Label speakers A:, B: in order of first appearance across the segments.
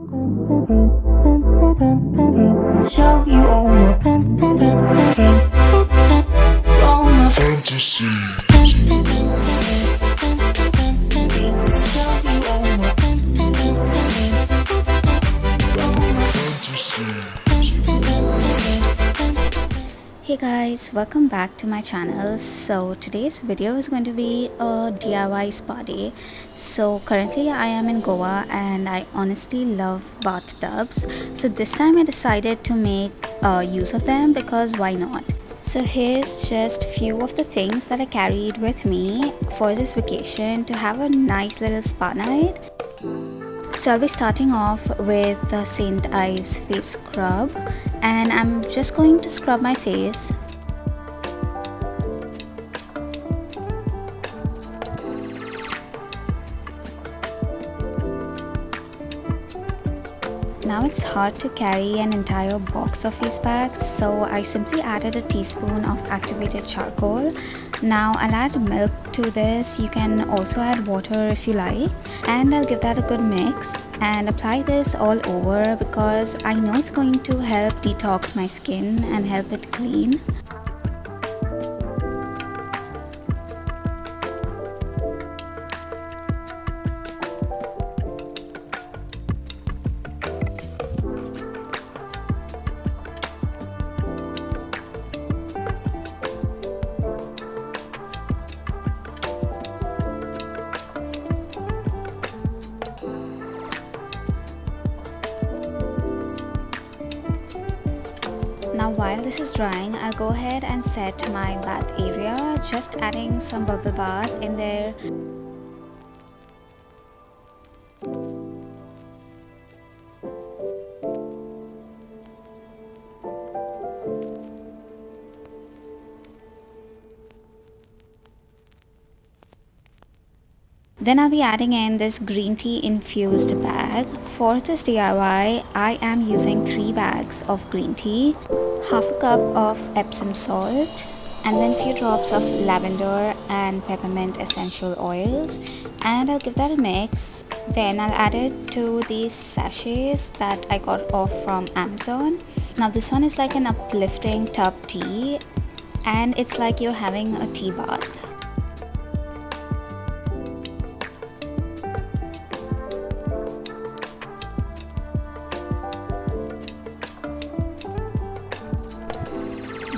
A: Show you all my fantasy.
B: Hey guys, welcome back to my channel. So today's video is going to be a DIY spa day. So currently I am in Goa and I honestly love bathtubs. So this time I decided to make use of them because why not? So here's just few of the things that I carried with me for this vacation to have a nice little spa night. So I'll be starting off with the St. Ives face scrub and I'm just going to scrub my face. Now it's hard to carry an entire box of face packs, so I simply added a teaspoon of activated charcoal. Now I'll add milk to this. You can also add water if you like, and I'll give that a good mix and apply this all over because I know it's going to help detox my skin and help it clean. Now while this is drying, I'll go ahead and set my bath area, just adding some bubble bath in there. Then I'll be adding in this green tea infused bag. For this DIY, I am using 3 bags of green tea, half a cup of Epsom salt, and then few drops of lavender and peppermint essential oils, and I'll give that a mix. Then I'll add it to these sachets that I got off from Amazon. Now this one is like an uplifting tub tea and it's like you're having a tea bath.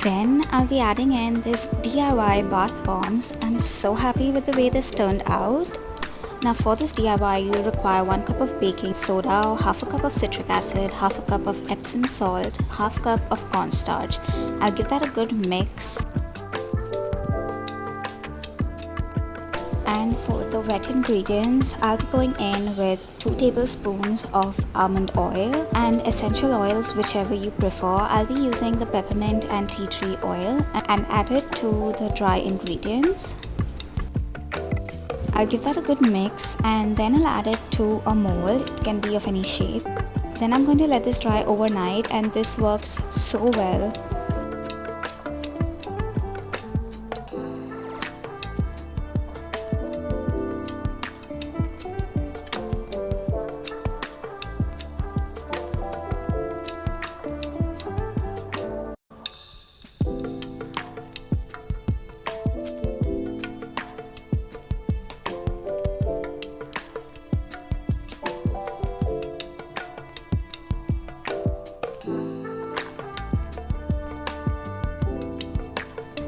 B: Then I'll be adding in this DIY bath bombs. I'm so happy with the way this turned out. Now for this DIY, you'll require 1 cup of baking soda, half a cup of citric acid, half a cup of Epsom salt, half cup of cornstarch. I'll give that a good mix. And for the wet ingredients, I'll be going in with 2 tablespoons of almond oil and essential oils, whichever you prefer. I'll be using the peppermint and tea tree oil and add it to the dry ingredients. I'll give that a good mix and then I'll add it to a mold. It can be of any shape. Then I'm going to let this dry overnight and this works so well.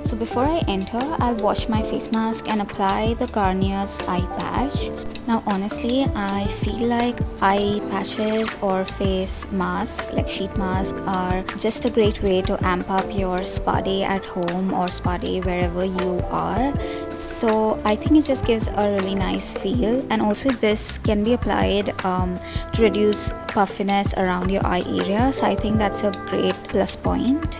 B: So before I enter, I'll wash my face mask and apply the Garnier's eye patch. Now honestly, I feel like eye patches or face mask, like sheet mask, are just a great way to amp up your spa day at home or spa day wherever you are. So I think it just gives a really nice feel, and also this can be applied to reduce puffiness around your eye area. So I think that's a great plus point.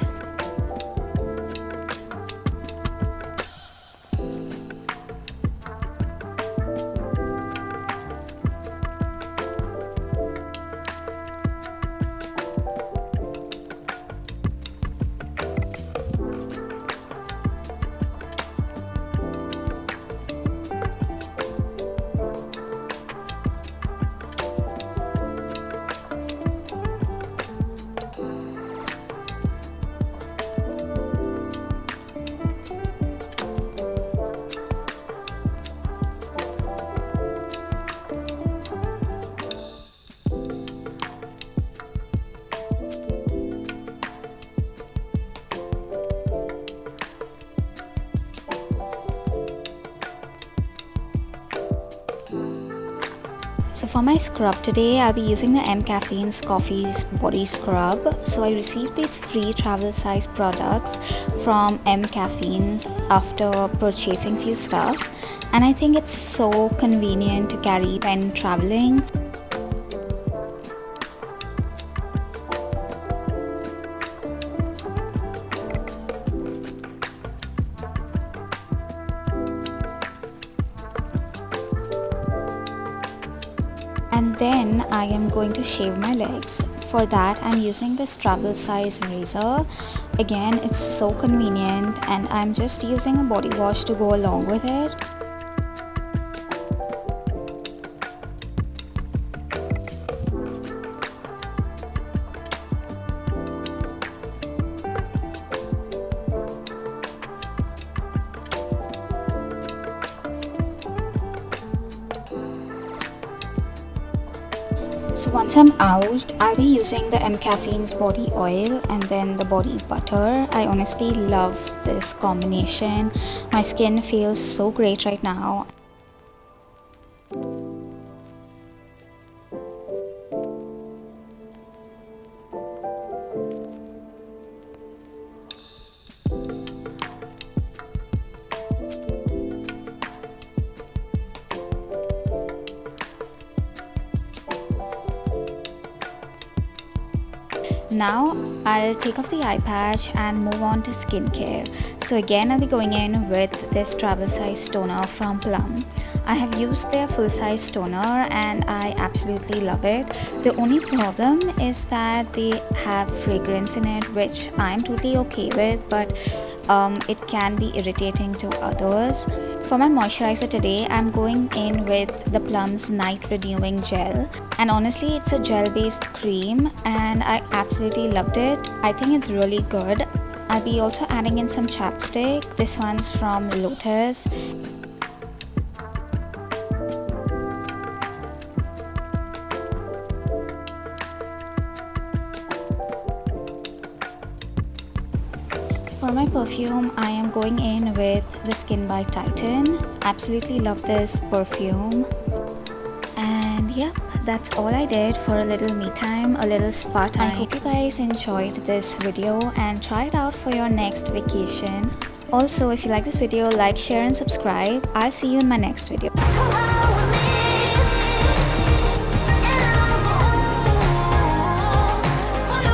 B: So for my scrub today, I'll be using the M Caffeine's Coffee's Body Scrub. So I received these free travel size products from M Caffeine's after purchasing few stuff, and I think it's so convenient to carry when traveling. And then I am going to shave my legs. For that, I'm using this travel size razor. Again, it's so convenient, and I'm just using a body wash to go along with it. So once I'm out, I'll be using the M Caffeine's body oil and then the body butter. I honestly love this combination. My skin feels so great right now. Now I'll take off the eye patch and move on to skincare. So again, I'll be going in with this travel size toner from Plum. I have used their full size toner and I absolutely love it. The only problem is that they have fragrance in it, which I'm totally okay with, but it can be irritating to others. For my moisturizer today, I'm going in with the Plum's Night Renewing Gel, and honestly it's a gel based cream and I absolutely loved it. I think it's really good. I'll be also adding in some chapstick. This one's from Lotus. For my perfume, I am going in with the Skin by Titan. Absolutely love this perfume. And yep, that's all I did for a little me time, a little spa time. I hope you guys enjoyed this video and try it out for your next vacation. Also, if you like this video, like, share and subscribe. I'll see you in my next video.